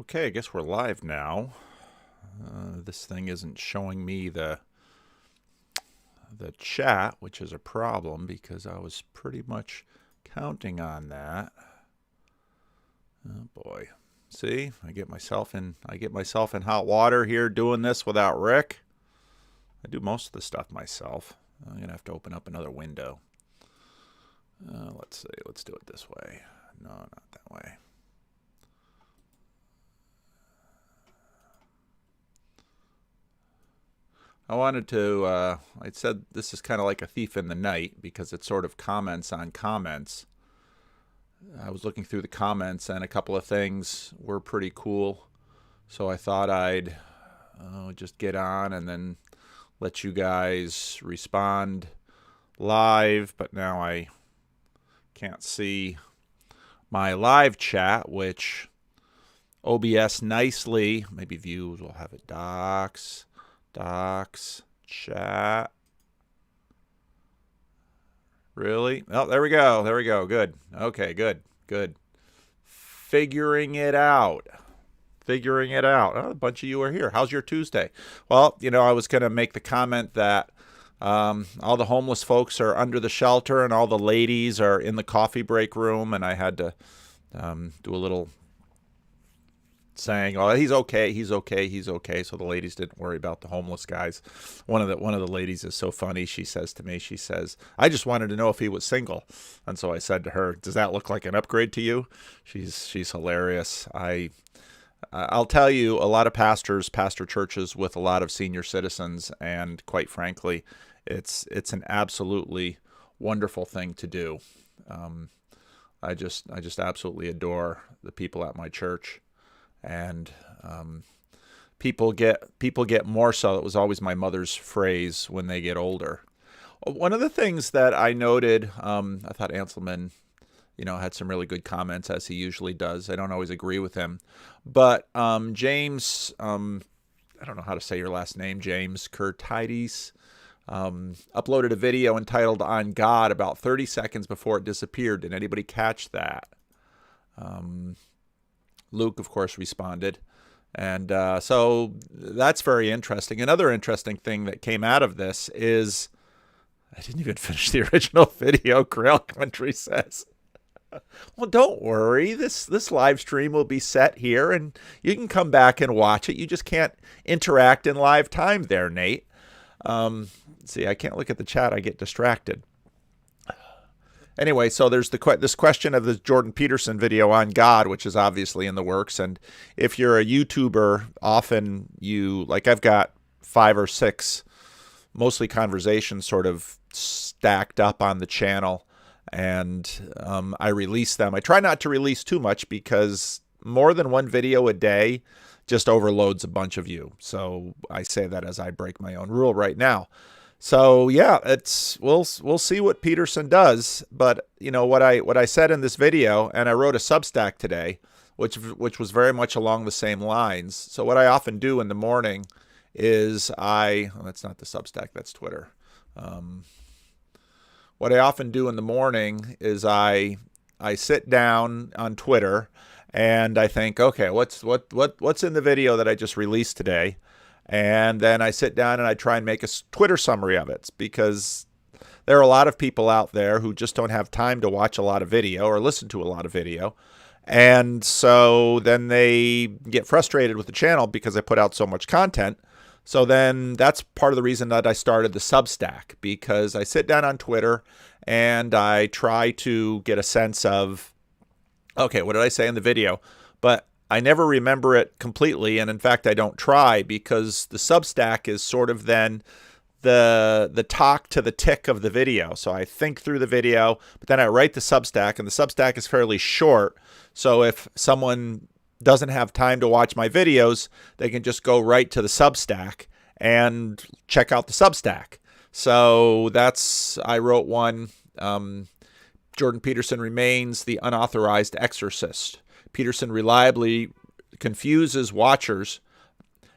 Okay, I guess we're live now. This thing isn't showing me the chat, which is a problem because I was pretty much counting on that. Oh boy. See, I get myself in hot water here doing this without Rick. I do most of the stuff myself. I'm going to have to open up another window. Let's see. Let's do it this way. No, not that way. I wanted to, I said this is kind of like a thief in the night because it sort of comments on comments. I was looking through the comments and a couple of things were pretty cool. So I thought I'd just get on and then let you guys respond live. But now I can't see my live chat, which OBS nicely, maybe views will have it docs, chat. Really? Oh, there we go. There we go. Good. Okay, good. Figuring it out. Oh, a bunch of you are here. How's your Tuesday? Well, I was going to make the comment that all the homeless folks are under the shelter and all the ladies are in the coffee break room, and I had to do a little saying, "Oh, he's okay. So the ladies didn't worry about the homeless guys. One of the ladies is so funny. She says to me, "I just wanted to know if he was single," and so I said to her, "Does that look like an upgrade to you?" She's hilarious. I'll tell you, a lot of pastors pastor churches with a lot of senior citizens, and quite frankly, it's an absolutely wonderful thing to do. I just absolutely adore the people at my church. And people get more so. It was always my mother's phrase, when they get older. One of the things that I noted, I thought Anselman, had some really good comments, as he usually does. I don't always agree with him, but James, I don't know how to say your last name, James Curtides, uploaded a video entitled "On God" about 30 seconds before it disappeared. Did anybody catch that? Luke, of course, responded. And so that's very interesting. Another interesting thing that came out of this is, I didn't even finish the original video, Grail Country says. Well, don't worry. This live stream will be set here, and you can come back and watch it. You just can't interact in live time there, Nate. See, I can't look at the chat. I get distracted. Anyway, so there's this question of the Jordan Peterson video on God, which is obviously in the works. And if you're a YouTuber, often I've got 5 or 6, mostly conversations sort of stacked up on the channel. And I release them. I try not to release too much because more than one video a day just overloads a bunch of you. So I say that as I break my own rule right now. So yeah, we'll see what Peterson does. But what I said in this video, and I wrote a Substack today, which was very much along the same lines. So what I often do in the morning is that's not the Substack, that's Twitter. What I often do in the morning is I sit down on Twitter and I think, okay, what's in the video that I just released today? And then I sit down and I try and make a Twitter summary of it, because there are a lot of people out there who just don't have time to watch a lot of video or listen to a lot of video. And so then they get frustrated with the channel because I put out so much content. So then that's part of the reason that I started the Substack, because I sit down on Twitter and I try to get a sense of, okay, what did I say in the video? But I never remember it completely, and in fact, I don't try, because the Substack is sort of then the talk to the tick of the video. So I think through the video, but then I write the Substack, and the Substack is fairly short. So if someone doesn't have time to watch my videos, they can just go right to the Substack and check out the Substack. So I wrote one, Jordan Peterson remains the unauthorized exorcist. Peterson reliably confuses watchers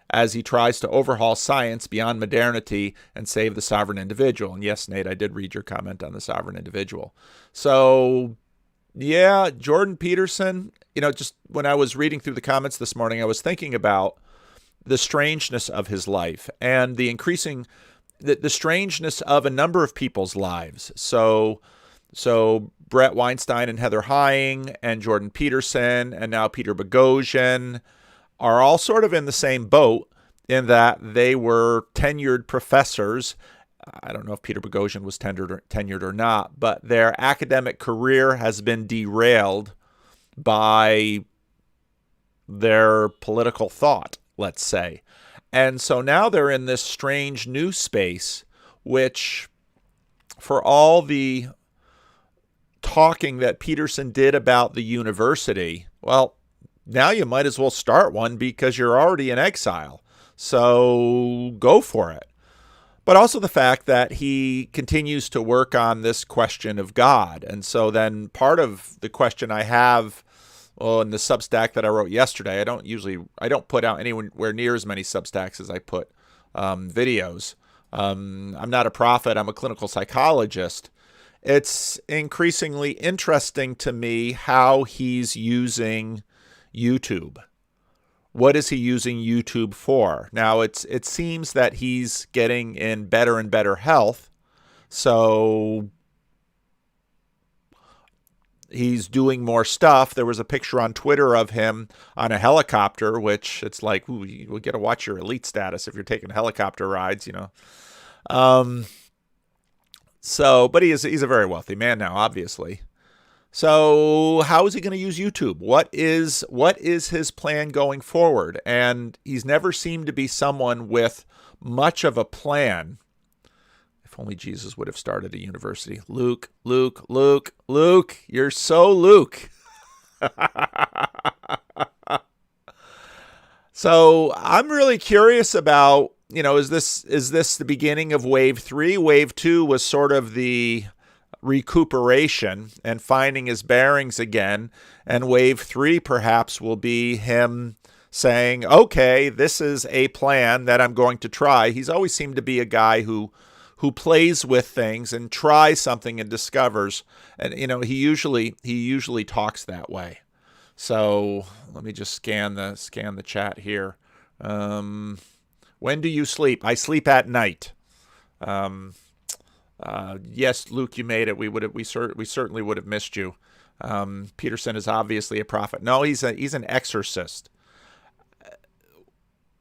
as he tries to overhaul science beyond modernity and save the sovereign individual. And yes, Nate, I did read your comment on the sovereign individual. So Yeah, Jordan Peterson, just when I was reading through the comments this morning, I was thinking about the strangeness of his life and the strangeness of a number of people's lives. So Brett Weinstein and Heather Hying and Jordan Peterson and now Peter Boghossian are all sort of in the same boat in that they were tenured professors. I don't know if Peter Boghossian was tenured or not, but their academic career has been derailed by their political thought, let's say. And so now they're in this strange new space, which, for all the talking that Peterson did about the university, well, now you might as well start one because you're already in exile. So go for it. But also the fact that he continues to work on this question of God. And so then part of the question I have, well, in the Substack that I wrote yesterday, I don't put out anywhere near as many Substacks as I put videos. I'm not a prophet. I'm a clinical psychologist. It's increasingly interesting to me how he's using YouTube. What is he using YouTube for? Now, it seems that he's getting in better and better health. So he's doing more stuff. There was a picture on Twitter of him on a helicopter, which it's like, ooh, you get to watch your elite status if you're taking helicopter rides, but he's a very wealthy man now, obviously. So how is he going to use YouTube? What is his plan going forward? And he's never seemed to be someone with much of a plan. If only Jesus would have started a university. Luke, you're so Luke. So I'm really curious about, is this the beginning of wave 3? Wave 2 was sort of the recuperation and finding his bearings again. And wave 3 perhaps will be him saying, okay, this is a plan that I'm going to try. He's always seemed to be a guy who plays with things and tries something and discovers. And, he usually talks that way. So let me just scan the chat here. When do you sleep? I sleep at night. Yes, Luke, you made it. We certainly would have missed you. Peterson is obviously a prophet. No, he's an exorcist.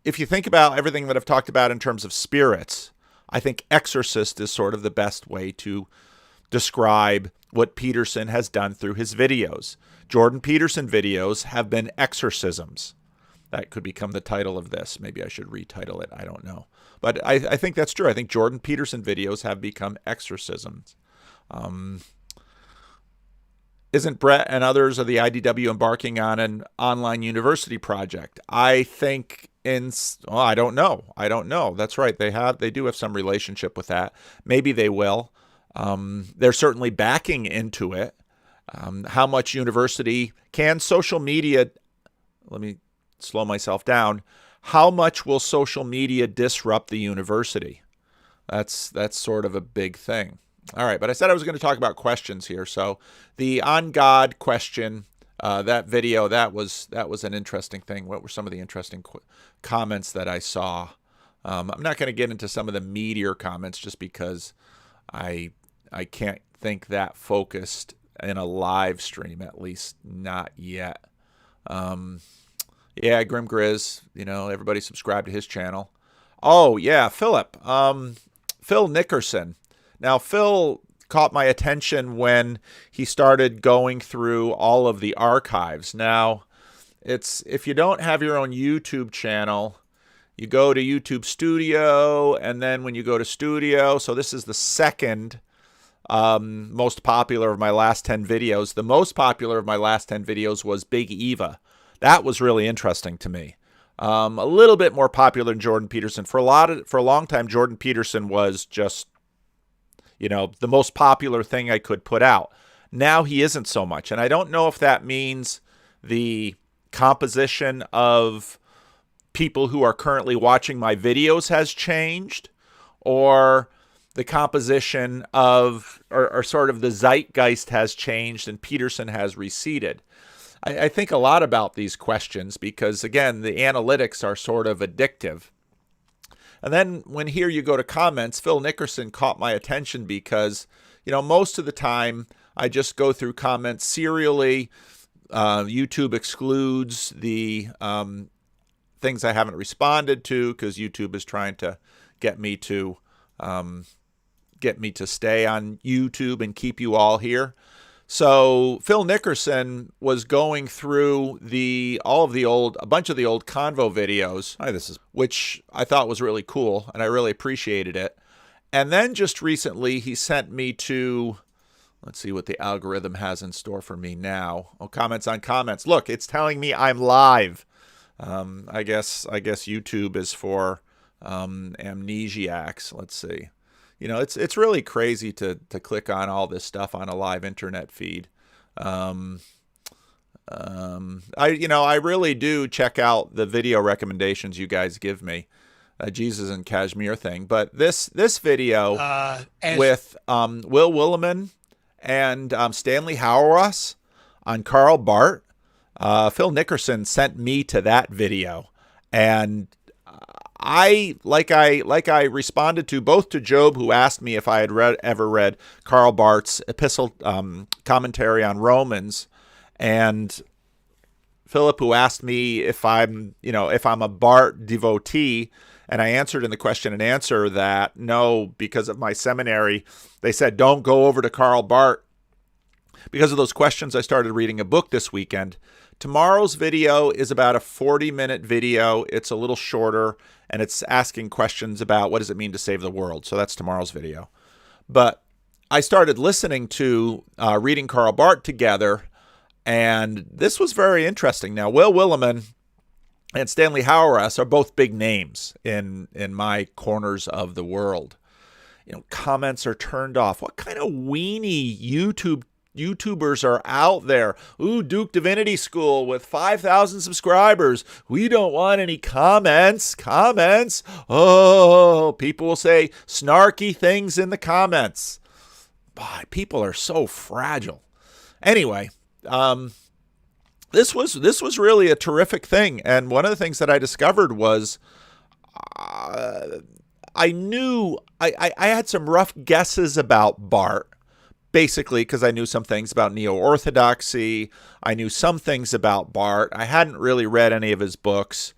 If you think about everything that I've talked about in terms of spirits, I think exorcist is sort of the best way to describe what Peterson has done through his videos. Jordan Peterson videos have been exorcisms. That could become the title of this. Maybe I should retitle it. I don't know. But I think that's true. I think Jordan Peterson videos have become exorcisms. Isn't Brett and others of the IDW embarking on an online university project? I think I don't know. That's right. They do have some relationship with that. Maybe they will. They're certainly backing into it. How much university can social media? Let me slow myself down. How much will social media disrupt the university? That's sort of a big thing. All right, but I said I was going to talk about questions here. So the on God question, that video, that was an interesting thing. What were some of the interesting comments that I saw? I'm not going to get into some of the meatier comments just because I can't think that focused in a live stream, at least not yet. Yeah, Grim Grizz, everybody subscribe to his channel. Oh, yeah, Philip. Phil Nickerson. Now, Phil caught my attention when he started going through all of the archives. Now, if you don't have your own YouTube channel, you go to YouTube Studio, and then when you go to Studio, so this is the second most popular of my last 10 videos. The most popular of my last 10 videos was Big Eva. That was really interesting to me. A little bit more popular than Jordan Peterson. For a long time, Jordan Peterson was just, the most popular thing I could put out. Now he isn't so much. And I don't know if that means the composition of people who are currently watching my videos has changed, or the composition of, or sort of the zeitgeist has changed and Peterson has receded. I think a lot about these questions because, again, the analytics are sort of addictive. And then when here you go to comments, Phil Nickerson caught my attention because, most of the time I just go through comments serially. YouTube excludes the things I haven't responded to because YouTube is trying to get me to stay on YouTube and keep you all here. So Phil Nickerson was going through a bunch of the old Convo videos, which I thought was really cool, and I really appreciated it. And then just recently, he sent me to, let's see what the algorithm has in store for me now. Oh, comments on comments. Look, it's telling me I'm live. I guess YouTube is for amnesiacs. Let's see. It's really crazy to click on all this stuff on a live internet feed. I really do check out the video recommendations you guys give me, Jesus and Kashmir thing. But this video with Will Willimon and Stanley Hauerwas on Karl Barth, Phil Nickerson sent me to that video, and I responded to both to Job, who asked me if I had ever read Karl Barth's epistle commentary on Romans, and Philip, who asked me if I'm a Barth devotee, and I answered in the question and answer that no, because of my seminary, they said don't go over to Karl Barth. Because of those questions, I started reading a book this weekend. Tomorrow's video is about a 40-minute video. It's a little shorter, and it's asking questions about what does it mean to save the world. So that's tomorrow's video. But I started listening to reading Karl Barth together, and this was very interesting. Now, Will Willimon and Stanley Hauerwas are both big names in my corners of the world. Comments are turned off. What kind of weenie YouTubers are out there? Ooh, Duke Divinity School with 5,000 subscribers. We don't want any comments. Oh, people will say snarky things in the comments. Boy, people are so fragile. Anyway, this was really a terrific thing. And one of the things that I discovered was I knew I had some rough guesses about Barth. Basically, because I knew some things about neo-orthodoxy. I knew some things about Barth. I hadn't really read any of his books.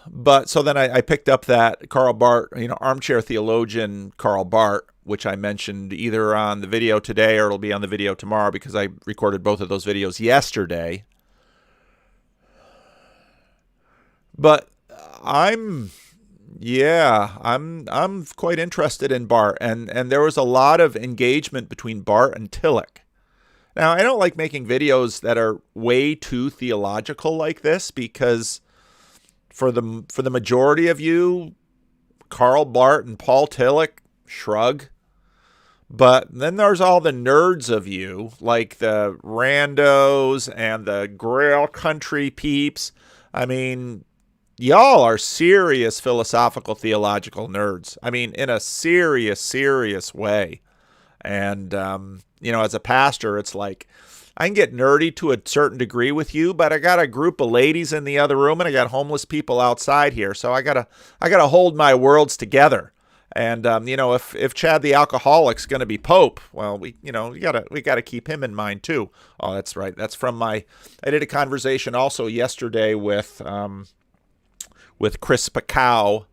But so then I picked up that Karl Barth, armchair theologian Karl Barth, which I mentioned either on the video today or it'll be on the video tomorrow because I recorded both of those videos yesterday. But I'm quite interested in Barth, and there was a lot of engagement between Barth and Tillich. Now, I don't like making videos that are way too theological like this because for the majority of you, Karl Barth and Paul Tillich, shrug. But then there's all the nerds of you, like the randos and the Grail Country peeps. I mean, y'all are serious philosophical, theological nerds. I mean, in a serious way. And, as a pastor, it's like, I can get nerdy to a certain degree with you, but I got a group of ladies in the other room and I got homeless people outside here. So I gotta hold my worlds together. And, if Chad the alcoholic's going to be Pope, well, we gotta keep him in mind too. Oh, that's right. That's from I did a conversation also yesterday with Chris Pacow,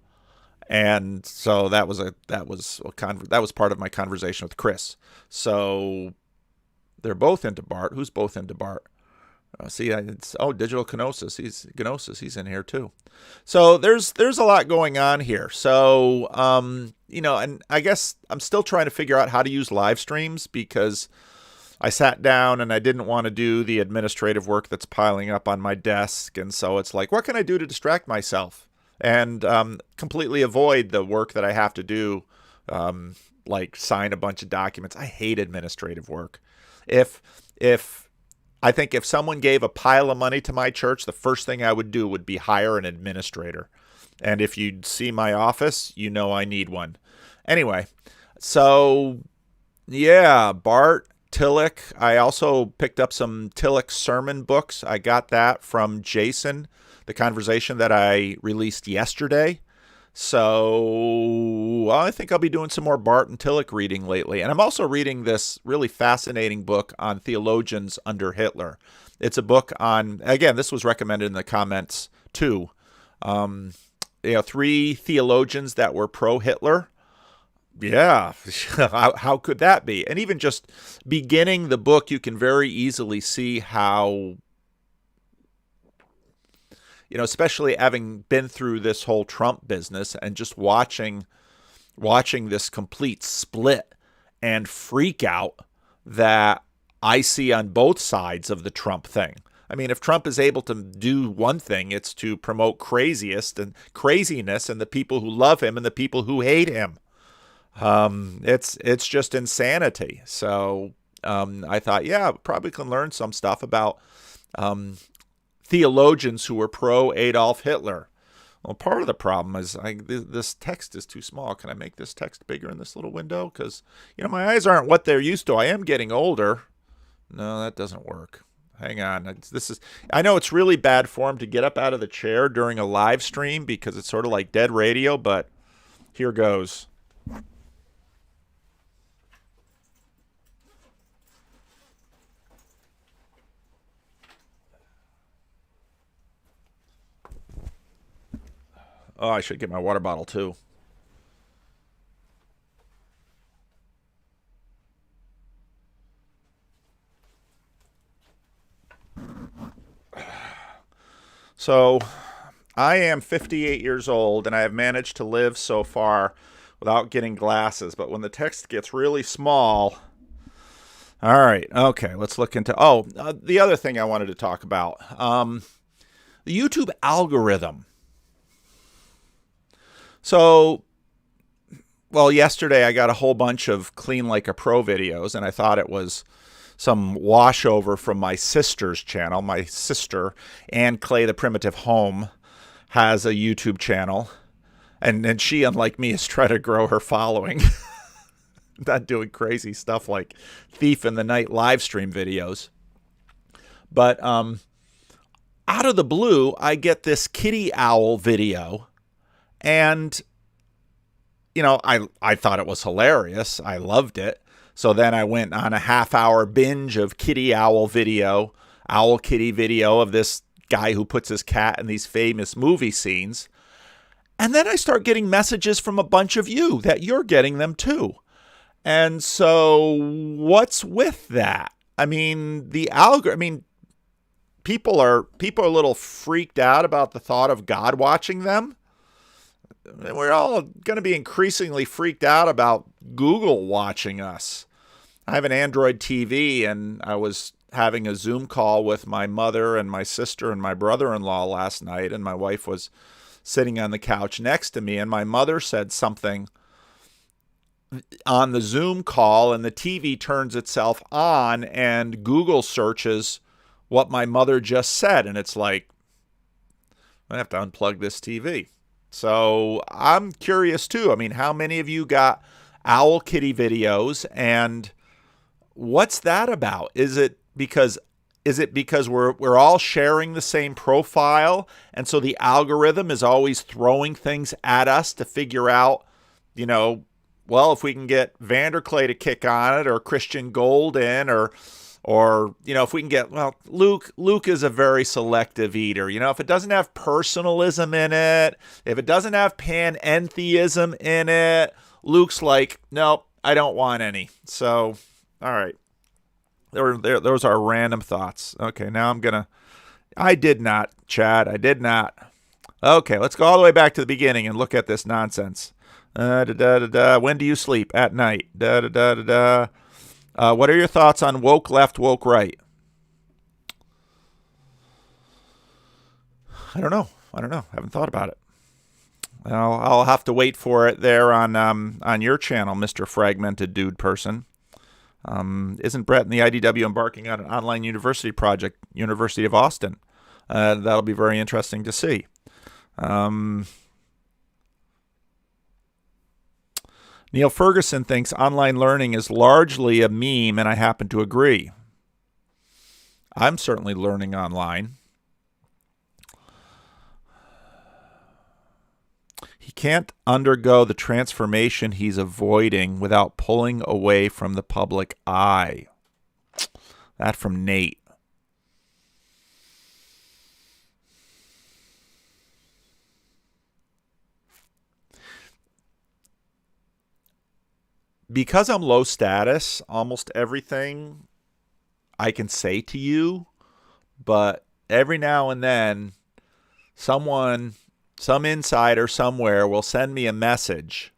and so that was part of my conversation with Chris. So they're both into Barth. Who's both into Barth? Digital Gnosis. He's in here too. So there's a lot going on here. So and I guess I'm still trying to figure out how to use live streams because I sat down and I didn't want to do the administrative work that's piling up on my desk. And so it's like, what can I do to distract myself and completely avoid the work that I have to do, like sign a bunch of documents. I hate administrative work. I think if someone gave a pile of money to my church, the first thing I would do would be hire an administrator. And if you see my office, you know I need one. Anyway, so yeah, Bart, Tillich. I also picked up some Tillich sermon books. I got that from Jason, the conversation that I released yesterday. So I think I'll be doing some more Bart and Tillich reading lately. And I'm also reading this really fascinating book on theologians under Hitler. It's a book on, again, this was recommended in the comments too. 3 theologians that were pro-Hitler. Yeah, how could that be? And even just beginning the book, you can very easily see how, especially having been through this whole Trump business and just watching this complete split and freak out that I see on both sides of the Trump thing. I mean, if Trump is able to do one thing, it's to promote craziness and the people who love him and the people who hate him. It's just insanity. So I thought, yeah, probably can learn some stuff about theologians who were pro Adolf Hitler. Well, part of the problem is this text is too small. Can I make this text bigger in this little window? Because my eyes aren't what they're used to. I am getting older. No, that doesn't work. Hang on. I know it's really bad form to get up out of the chair during a live stream because it's sort of like dead radio, but here goes. Oh, I should get my water bottle too. So, I am 58 years old and I have managed to live so far without getting glasses. But when the text gets really small, all right, okay, let's look into. The other thing I wanted to talk about, the YouTube algorithm. So, well, yesterday I got a whole bunch of Clean Like a Pro videos, and I thought it was some washover from my sister's channel. My sister, Ann Clay, the Primitive Home, has a YouTube channel, and she, unlike me, is trying to grow her following. Not doing crazy stuff like Thief in the Night live stream videos. But out of the blue, I get this kitty owl video. And, I thought it was hilarious. I loved it. So then I went on a half-hour binge of kitty owl video, owl kitty video of this guy who puts his cat in these famous movie scenes. And then I start getting messages from a bunch of you that you're getting them too. And so what's with that? I mean, people are a little freaked out about the thought of God watching them. We're all going to be increasingly freaked out about Google watching us. I have an Android TV, and I was having a Zoom call with my mother and my sister and my brother-in-law last night, and my wife was sitting on the couch next to me, and my mother said something on the Zoom call, and the TV turns itself on, and Google searches what my mother just said, and it's like, I have to unplug this TV. So I'm curious too. I mean, how many of you got Owl Kitty videos, and what's that about? Is it because we're all sharing the same profile, and so the algorithm is always throwing things at us to figure out, well, if we can get Vanderklay to kick on it, or Christian Golden, or if we can get, Luke is a very selective eater. If it doesn't have personalism in it, if it doesn't have panentheism in it, Luke's like, nope, I don't want any. So, all right. Those are random thoughts. Okay, now I did not, Chad. I did not. Okay, let's go all the way back to the beginning and look at this nonsense. When do you sleep? At night. What are your thoughts on woke left, woke right? I don't know. Haven't thought about it. I'll have to wait for it there on your channel, Mr. Fragmented Dude Person. Isn't Brett and the IDW embarking on an online university project, University of Austin? That'll be very interesting to see. Neil Ferguson thinks online learning is largely a meme, and I happen to agree. I'm certainly learning online. He can't undergo the transformation he's avoiding without pulling away from the public eye. That from Nate. Because I'm low status, almost everything I can say to you, but every now and then someone, some insider somewhere will send me a message,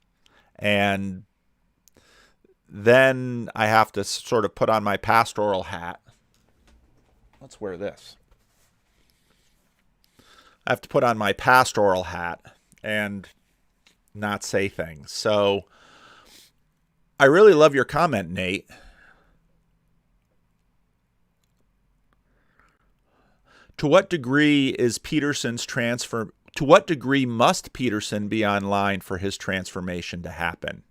and then I have to sort of put on my pastoral hat. Let's wear this. I have to put on my pastoral hat and not say things. So I really love your comment, Nate. To what degree is Peterson's transfer? To what degree must Peterson be online for his transformation to happen?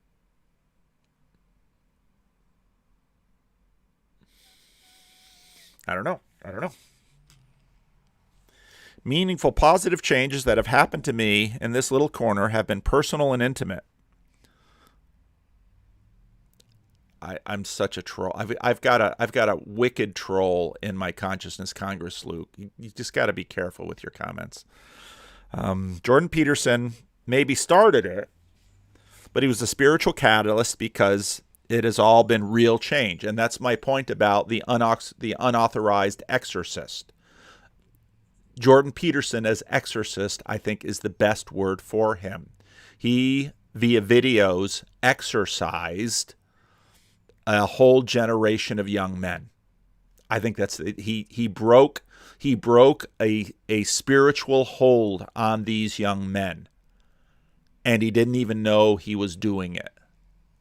I don't know. Meaningful, positive changes that have happened to me in this little corner have been personal and intimate. I'm such a troll. I've got a wicked troll in my Consciousness Congress, Luke. You just got to be careful with your comments. Jordan Peterson maybe started it, but he was a spiritual catalyst because it has all been real change. And that's my point about the unauthorized exorcist. Jordan Peterson as exorcist, I think, is the best word for him. He, via videos, exorcised a whole generation of young men. I think that's he broke a spiritual hold on these young men, and he didn't even know he was doing it.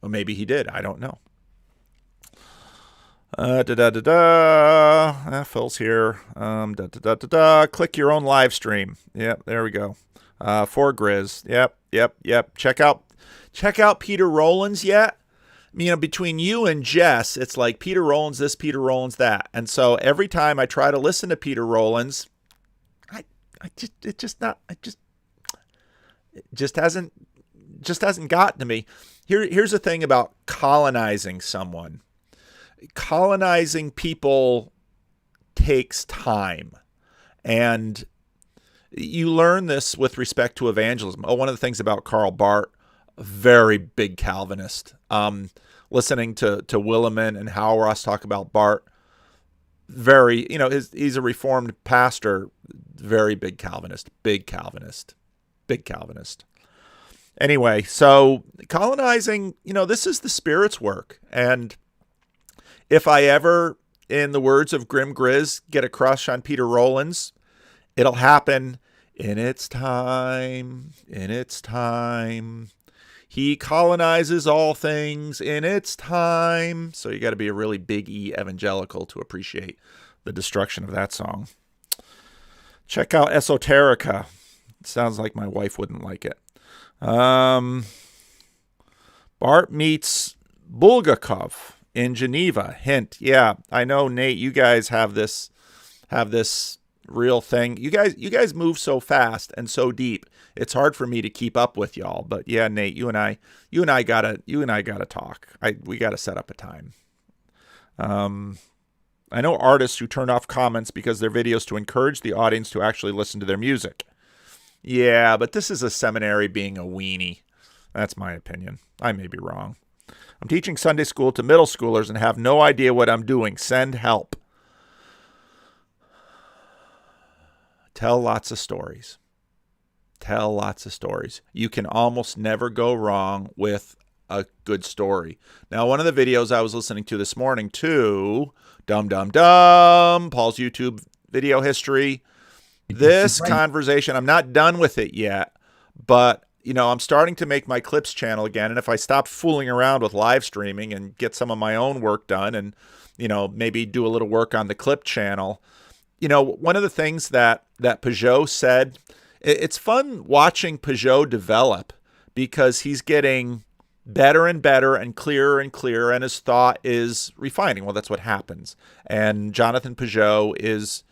Or maybe he did. I don't know. Phil's here. Click your own live stream. Yep, there we go. For Grizz. Yep. Check out Peter Rollins yet? You know, between you and Jess, it's like Peter Rollins this, Peter Rollins that. And so every time I try to listen to Peter Rollins, it just hasn't gotten to me. Here's the thing about colonizing someone. Colonizing people takes time. And you learn this with respect to evangelism. One of the things about Karl Barth, a very big Calvinist. Listening to Williman and Hauerwas talk about Barth, very, he's a Reformed pastor, very big Calvinist. Anyway, so colonizing, this is the Spirit's work. And if I ever, in the words of Grim Grizz, get a crush on Peter Rollins, it'll happen in its time. He colonizes all things in its time. So you got to be a really big E evangelical to appreciate the destruction of that song. Check out Esoterica. It sounds like my wife wouldn't like it. Bart meets Bulgakov in Geneva. Hint. Yeah, I know, Nate, you guys have this real thing. You guys move so fast and so deep. It's hard for me to keep up with y'all. But yeah, Nate, you and I gotta talk. We gotta set up a time. I know artists who turn off comments because their videos to encourage the audience to actually listen to their music. Yeah, but this is a seminary being a weenie. That's my opinion. I may be wrong. I'm teaching Sunday school to middle schoolers and have no idea what I'm doing. Send help. Tell lots of stories. You can almost never go wrong with a good story. Now, one of the videos I was listening to this morning, too, Paul's YouTube video history. This conversation, I'm not done with it yet, but, I'm starting to make my clips channel again. And if I stop fooling around with live streaming and get some of my own work done and, maybe do a little work on the clip channel, one of the things that Peugeot said, it's fun watching Peugeot develop because he's getting better and better and clearer, and his thought is refining. Well, that's what happens. And Jonathan Pageau is,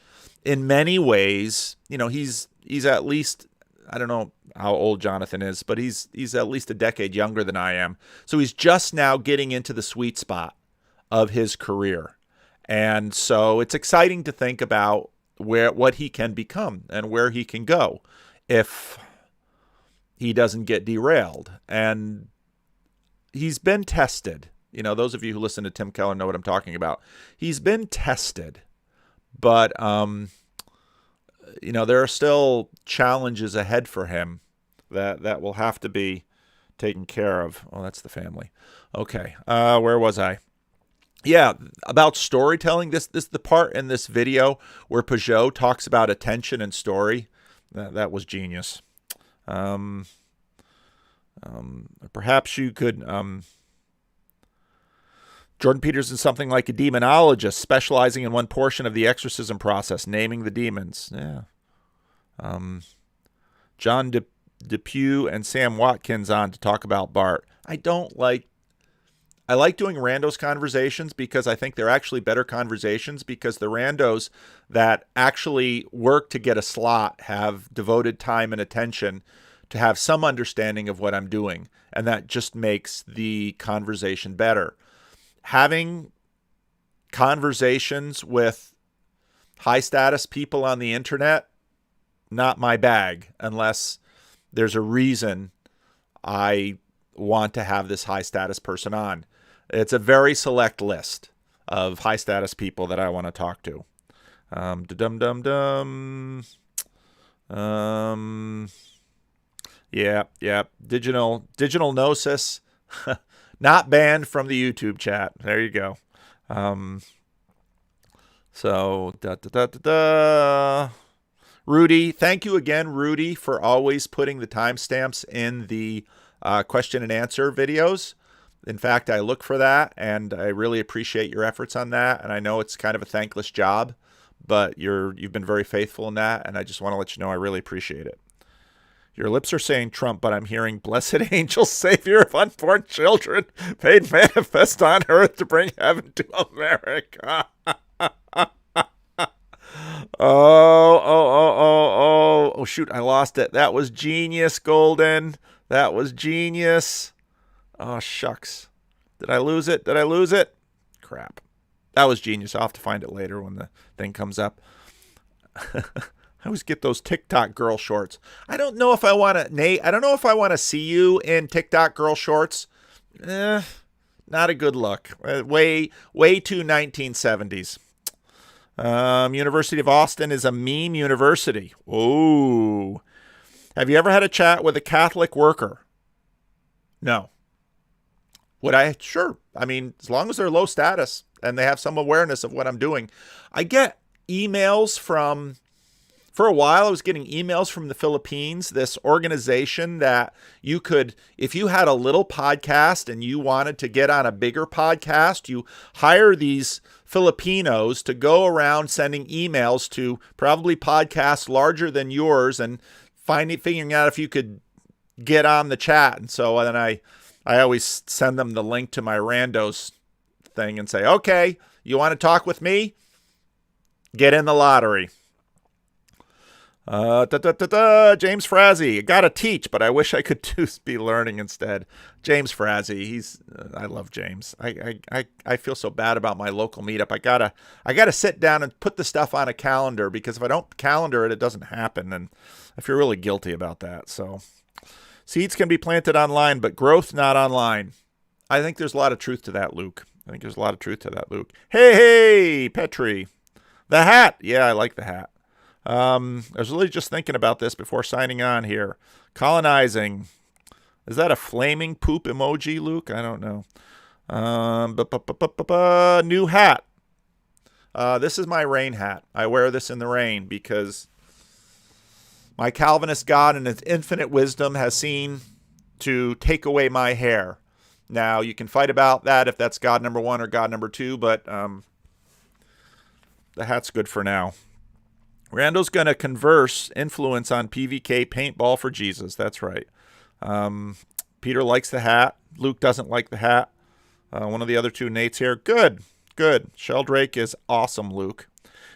in many ways, he's at least, I don't know how old Jonathan is, but he's at least a decade younger than I am. So he's just now getting into the sweet spot of his career. And so it's exciting to think about what he can become and where he can go if he doesn't get derailed. And he's been tested. Those of you who listen to Tim Keller know what I'm talking about. He's been tested, but there are still challenges ahead for him that will have to be taken care of. Oh, that's the family. Okay, where was I? Yeah, about storytelling. This is the part in this video where Pageau talks about attention and story. That was genius. Perhaps you could, Jordan Peterson, something like a demonologist specializing in one portion of the exorcism process, naming the demons. Yeah. John DePew and Sam Watkins on to talk about Bart. I like doing randos conversations because I think they're actually better conversations, because the randos that actually work to get a slot have devoted time and attention to have some understanding of what I'm doing. And that just makes the conversation better. Having conversations with high status people on the internet, not my bag, unless there's a reason I want to have this high status person on. It's a very select list of high status people that I want to talk to. Yeah. Digital Gnosis, not banned from the YouTube chat. There you go. Rudy, thank you again, Rudy, for always putting the timestamps in the question and answer videos. In fact, I look for that, and I really appreciate your efforts on that. And I know it's kind of a thankless job, but you've been very faithful in that, and I just want to let you know I really appreciate it. Your lips are saying Trump, but I'm hearing blessed angel, savior of unborn children, made manifest on earth to bring heaven to America. Oh, shoot, I lost it. That was genius, Golden. That was genius. Oh, shucks. Did I lose it? Crap. That was genius. I'll have to find it later when the thing comes up. I always get those TikTok girl shorts. I don't know if I want to, Nate, I don't know if I want to see you in TikTok girl shorts. Not a good look. Way too 1970s. University of Austin is a meme university. Oh. Have you ever had a chat with a Catholic worker? No. Would I? Sure. I mean, as long as they're low status and they have some awareness of what I'm doing. I get emails from, for a while I was getting emails from the Philippines, this organization that you could, if you had a little podcast and you wanted to get on a bigger podcast, you hire these Filipinos to go around sending emails to probably podcasts larger than yours and figuring out if you could get on the chat. And so then I always send them the link to my randos thing and say, okay, you want to talk with me? Get in the lottery. James Frazee, got to teach, but I wish I could be learning instead. James Frazee, I love James. I feel so bad about my local meetup. I gotta sit down and put the stuff on a calendar, because if I don't calendar it, it doesn't happen, and I feel really guilty about that. So, seeds can be planted online, but growth not online. I think there's a lot of truth to that, Luke. Hey, Petri, the hat. Yeah, I like the hat. I was really just thinking about this before signing on here. Colonizing. Is that a flaming poop emoji, Luke? I don't know. New hat. This is my rain hat. I wear this in the rain because my Calvinist God in his infinite wisdom has seen to take away my hair. Now, you can fight about that if that's God number one or God number two, but the hat's good for now. Randall's going to influence on PVK paintball for Jesus. That's right. Peter likes the hat. Luke doesn't like the hat. One of the other two Nates here. Good. Sheldrake is awesome, Luke.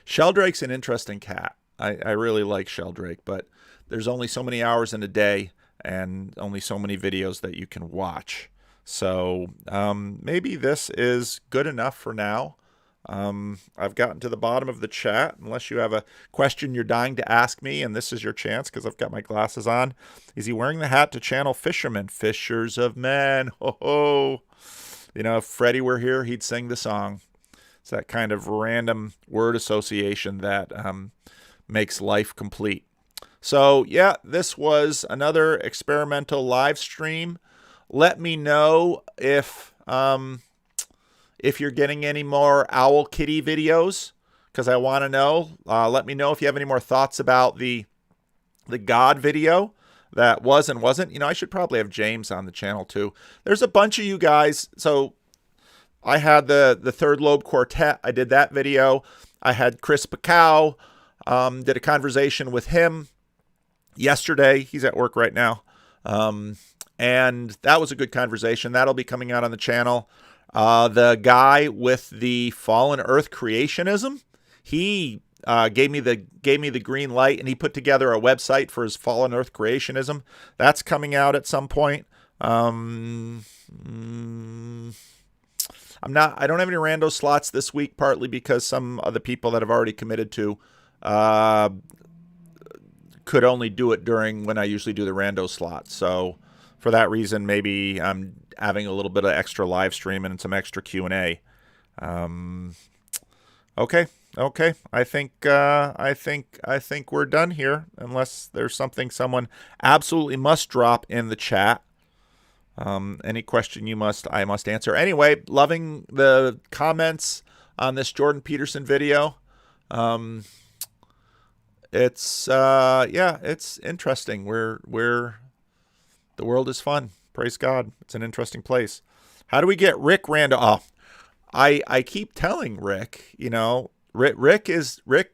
Sheldrake's an interesting cat. I really like Sheldrake, but there's only so many hours in a day and only so many videos that you can watch. So maybe this is good enough for now. I've gotten to the bottom of the chat. Unless you have a question you're dying to ask me, and this is your chance because I've got my glasses on. Is he wearing the hat to channel fishermen? Fishers of men. Ho ho. You know, if Freddie were here, he'd sing the song. It's that kind of random word association that makes life complete. So, yeah, this was another experimental live stream. Let me know if you're getting any more Owl Kitty videos, because I want to know. Let me know if you have any more thoughts about the God video that was and wasn't. You know, I should probably have James on the channel too. There's a bunch of you guys. So I had the Third Lobe Quartet. I did that video. I had Chris Pacow. Did a conversation with him yesterday. He's at work right now. And that was a good conversation. That'll be coming out on the channel. The guy with the fallen earth creationism, he gave me the green light, and he put together a website for his fallen earth creationism. That's coming out at some point. I don't have any rando slots this week, partly because some of the people that have already committed to could only do it during when I usually do the rando slot. So for that reason, maybe I'm having a little bit of extra live stream and some extra Q&A. Okay. I think we're done here, unless there's something someone absolutely must drop in the chat. Any question I must answer. Anyway, loving the comments on this Jordan Peterson video. It's interesting. The world is fun. Praise God. It's an interesting place. How do we get Rick Rando? Oh, I keep telling Rick, you know, Rick does not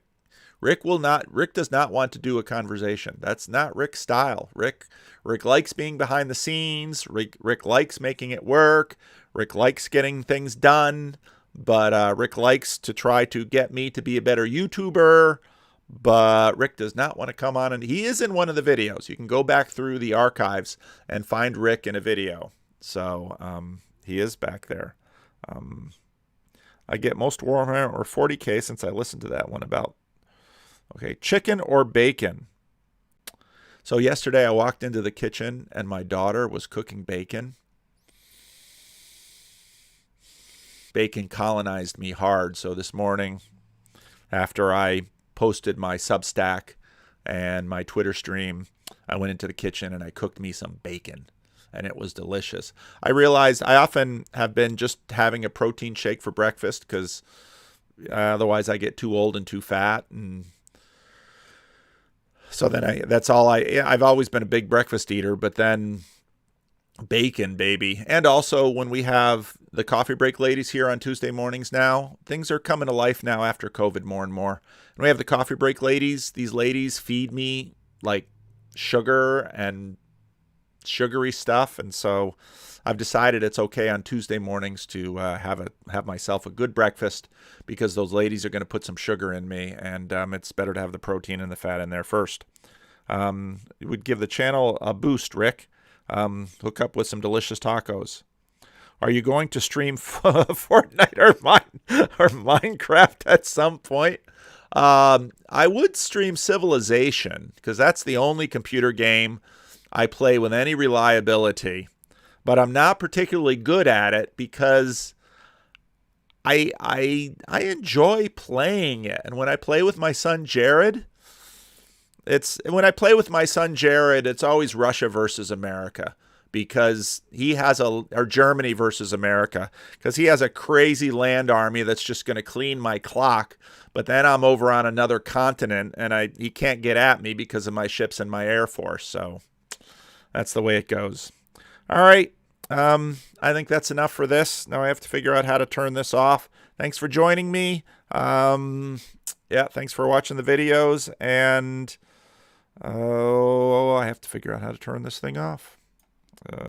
want to do a conversation. That's not Rick's style. Rick likes being behind the scenes. Rick likes making it work. Rick likes getting things done, but Rick likes to try to get me to be a better YouTuber. But Rick does not want to come on, and he is in one of the videos. You can go back through the archives and find Rick in a video. So he is back there. I get most Warhammer or 40K since I listened to that one about, okay, chicken or bacon. So yesterday I walked into the kitchen and my daughter was cooking bacon. Bacon colonized me hard. So this morning, after I posted my Substack and my Twitter stream, I went into the kitchen and I cooked me some bacon, and it was delicious. I realized I often have been just having a protein shake for breakfast because otherwise I get too old and too fat, and so then I've always been a big breakfast eater, but then bacon, baby. And also when we have the coffee break ladies here on Tuesday mornings now, things are coming to life now after COVID more and more. And we have the coffee break ladies. These ladies feed me like sugar and sugary stuff. And so I've decided it's okay on Tuesday mornings to have myself a good breakfast, because those ladies are going to put some sugar in me, and it's better to have the protein and the fat in there first. It would give the channel a boost, Rick. Hook up with some delicious tacos. Are you going to stream Fortnite or Minecraft at some point? I would stream Civilization, because that's the only computer game I play with any reliability. But I'm not particularly good at it because I enjoy playing it. And when I play with my son Jared, it's always Russia versus America, because he has or Germany versus America, because he has a crazy land army that's just going to clean my clock. But then I'm over on another continent and he can't get at me because of my ships and my Air Force. So that's the way it goes. All right. I think that's enough for this. Now I have to figure out how to turn this off. Thanks for joining me. Thanks for watching the videos, and I have to figure out how to turn this thing off.